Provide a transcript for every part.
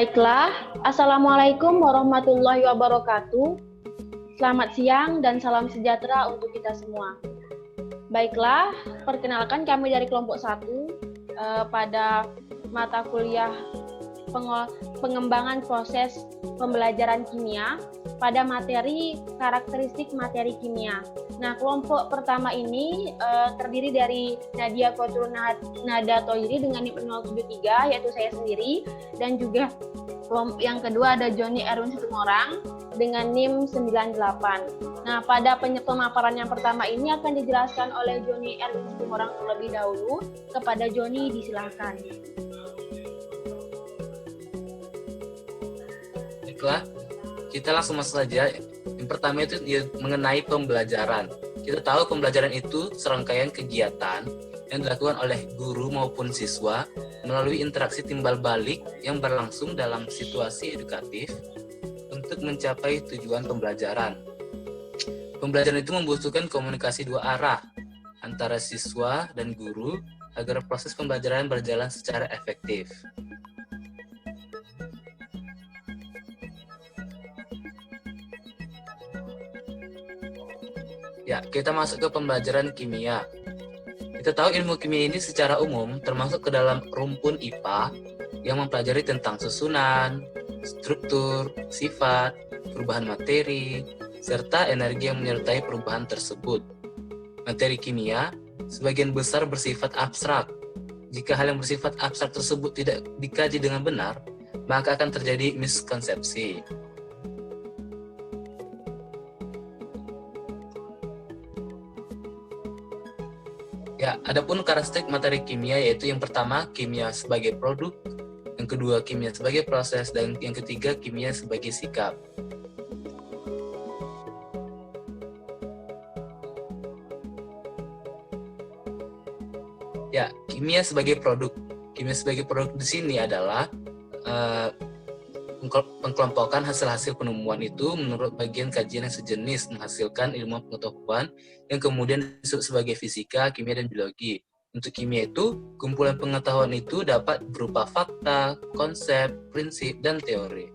Baiklah, Assalamualaikum warahmatullahi wabarakatuh. Selamat siang dan salam sejahtera untuk kita semua. Baiklah, perkenalkan kami dari kelompok 1 pada mata kuliah pengembangan proses pembelajaran kimia pada materi karakteristik materi kimia. Nah, kelompok pertama ini terdiri dari Nadia Kotrul Nada Toiri dengan NIM 073, yaitu saya sendiri, dan juga kelompok yang kedua ada Joni Erwin Situmorang dengan NIM 98. Nah, pada pemaparan yang pertama ini akan dijelaskan oleh Joni Erwin Situmorang terlebih dahulu. Kepada Joni, disilahkan. Baiklah, kita langsung masuk saja. Yang pertama itu mengenai pembelajaran. Kita tahu pembelajaran itu serangkaian kegiatan yang dilakukan oleh guru maupun siswa melalui interaksi timbal balik yang berlangsung dalam situasi edukatif untuk mencapai tujuan pembelajaran. Pembelajaran itu membutuhkan komunikasi dua arah antara siswa dan guru agar proses pembelajaran berjalan secara efektif. Ya, kita masuk ke pembelajaran kimia. Kita tahu ilmu kimia ini secara umum termasuk ke dalam rumpun IPA yang mempelajari tentang susunan, struktur, sifat, perubahan materi, serta energi yang menyertai perubahan tersebut. Materi kimia sebagian besar bersifat abstrak. Jika hal yang bersifat abstrak tersebut tidak dikaji dengan benar, maka akan terjadi miskonsepsi. Ya, adapun karakteristik materi kimia yaitu yang pertama kimia sebagai produk, yang kedua kimia sebagai proses, dan yang ketiga kimia sebagai sikap. Ya, kimia sebagai produk. Kimia sebagai produk di sini adalah pengkelompokan hasil-hasil penemuan itu menurut bagian kajian yang sejenis menghasilkan ilmu pengetahuan yang kemudian disebut sebagai fisika, kimia, dan biologi. Untuk kimia itu, kumpulan pengetahuan itu dapat berupa fakta, konsep, prinsip, dan teori.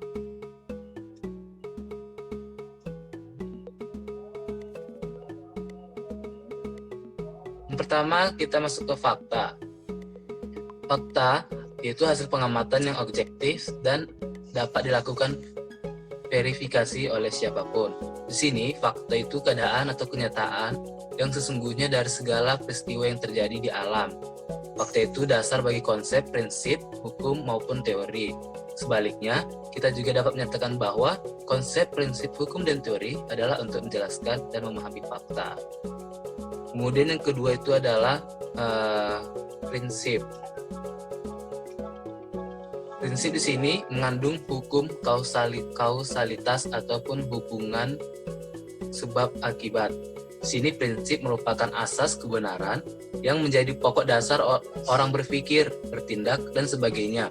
Yang pertama, kita masuk ke fakta. Fakta yaitu hasil pengamatan yang objektif dan dapat dilakukan verifikasi oleh siapapun. Di sini, fakta itu keadaan atau kenyataan yang sesungguhnya dari segala peristiwa yang terjadi di alam. Fakta itu dasar bagi konsep, prinsip, hukum, maupun teori. Sebaliknya, kita juga dapat menyatakan bahwa konsep, prinsip, hukum, dan teori adalah untuk menjelaskan dan memahami fakta. Kemudian yang kedua itu adalah prinsip. Prinsip di sini mengandung hukum kausalitas ataupun hubungan sebab akibat. Di sini prinsip merupakan asas kebenaran yang menjadi pokok dasar orang berpikir, bertindak, dan sebagainya.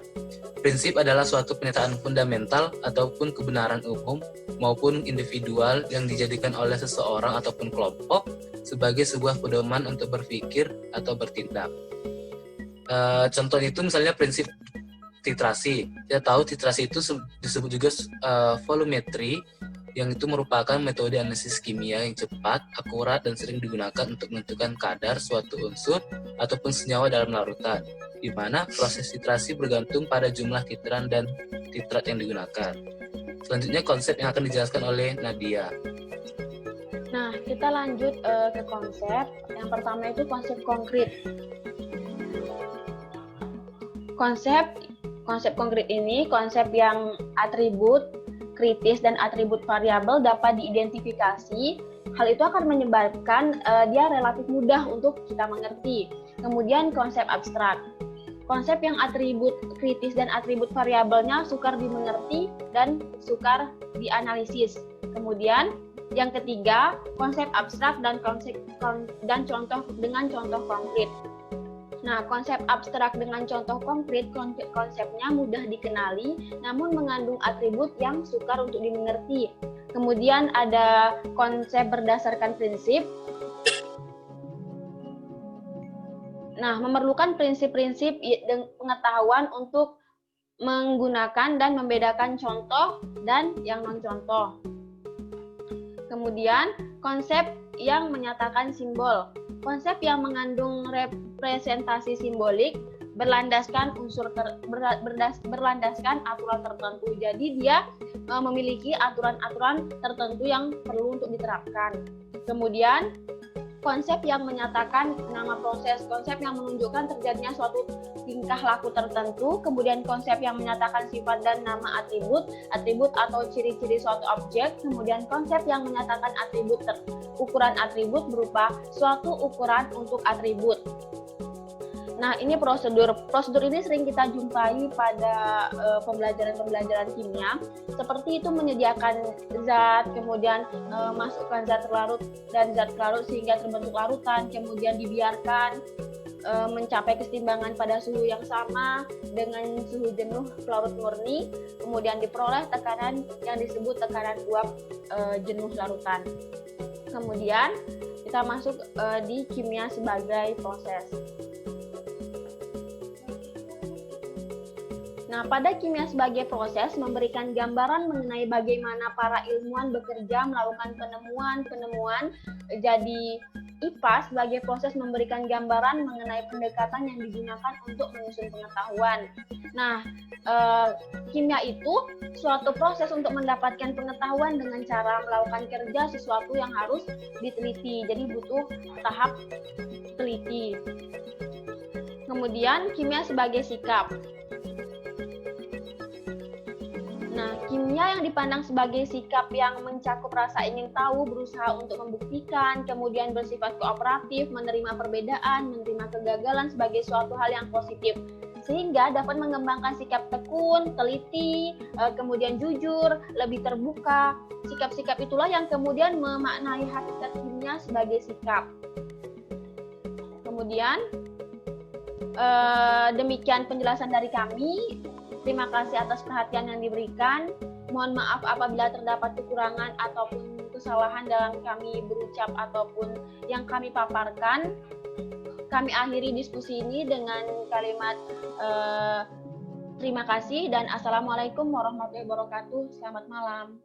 Prinsip adalah suatu pernyataan fundamental ataupun kebenaran umum maupun individual yang dijadikan oleh seseorang ataupun kelompok sebagai sebuah pedoman untuk berpikir atau bertindak. Contohnya itu misalnya prinsip titrasi. Kita tahu titrasi itu disebut juga volumetri, yang itu merupakan metode analisis kimia yang cepat, akurat, dan sering digunakan untuk menentukan kadar suatu unsur ataupun senyawa dalam larutan, di mana proses titrasi bergantung pada jumlah titran dan titrat yang digunakan. Selanjutnya konsep yang akan dijelaskan oleh Nadia. Nah, kita lanjut ke konsep. Yang pertama itu konsep konkret. Konsep konkret ini konsep yang atribut kritis dan atribut variabel dapat diidentifikasi. Hal itu akan menyebabkan dia relatif mudah untuk kita mengerti. Kemudian konsep abstrak. Konsep yang atribut kritis dan atribut variabelnya sukar dimengerti dan sukar dianalisis. Kemudian yang ketiga, konsep abstrak dan contoh dengan contoh konkret. Nah, konsep abstrak dengan contoh konkret, konsepnya mudah dikenali, namun mengandung atribut yang sukar untuk dimengerti. Kemudian ada konsep berdasarkan prinsip. Nah, memerlukan prinsip-prinsip pengetahuan untuk menggunakan dan membedakan contoh dan yang non-contoh. Kemudian, konsep yang menyatakan simbol. Konsep yang mengandung representasi simbolik berlandaskan berlandaskan aturan tertentu. Jadi dia memiliki aturan-aturan tertentu yang perlu untuk diterapkan. Kemudian konsep yang menyatakan nama proses, konsep yang menunjukkan terjadinya suatu tingkah laku tertentu. Kemudian konsep yang menyatakan sifat dan nama atribut, atribut atau ciri-ciri suatu objek. Kemudian konsep yang menyatakan atribut, ukuran atribut berupa suatu ukuran untuk atribut. Nah, ini prosedur. Prosedur ini sering kita jumpai pada pembelajaran-pembelajaran kimia. Seperti itu menyediakan zat, kemudian masukkan zat larut dan zat larut sehingga terbentuk larutan, kemudian dibiarkan mencapai keseimbangan pada suhu yang sama dengan suhu jenuh pelarut murni, kemudian diperoleh tekanan yang disebut tekanan uap jenuh larutan. Kemudian kita masuk di kimia sebagai proses. Nah, pada kimia sebagai proses memberikan gambaran mengenai bagaimana para ilmuwan bekerja melakukan penemuan-penemuan. Jadi IPA sebagai proses memberikan gambaran mengenai pendekatan yang digunakan untuk menyusun pengetahuan. Nah, kimia itu suatu proses untuk mendapatkan pengetahuan dengan cara melakukan kerja sesuatu yang harus diteliti. Jadi butuh tahap teliti. Kemudian kimia sebagai sikap. Nah, kimia yang dipandang sebagai sikap yang mencakup rasa ingin tahu, berusaha untuk membuktikan, kemudian bersifat kooperatif, menerima perbedaan, menerima kegagalan sebagai suatu hal yang positif, sehingga dapat mengembangkan sikap tekun, teliti, kemudian jujur, lebih terbuka. Sikap-sikap itulah yang kemudian memaknai hakikat kimia sebagai sikap. Kemudian, demikian penjelasan dari kami. Terima kasih atas perhatian yang diberikan. Mohon maaf apabila terdapat kekurangan ataupun kesalahan dalam kami berucap ataupun yang kami paparkan. Kami akhiri diskusi ini dengan kalimat terima kasih dan assalamualaikum warahmatullahi wabarakatuh. Selamat malam.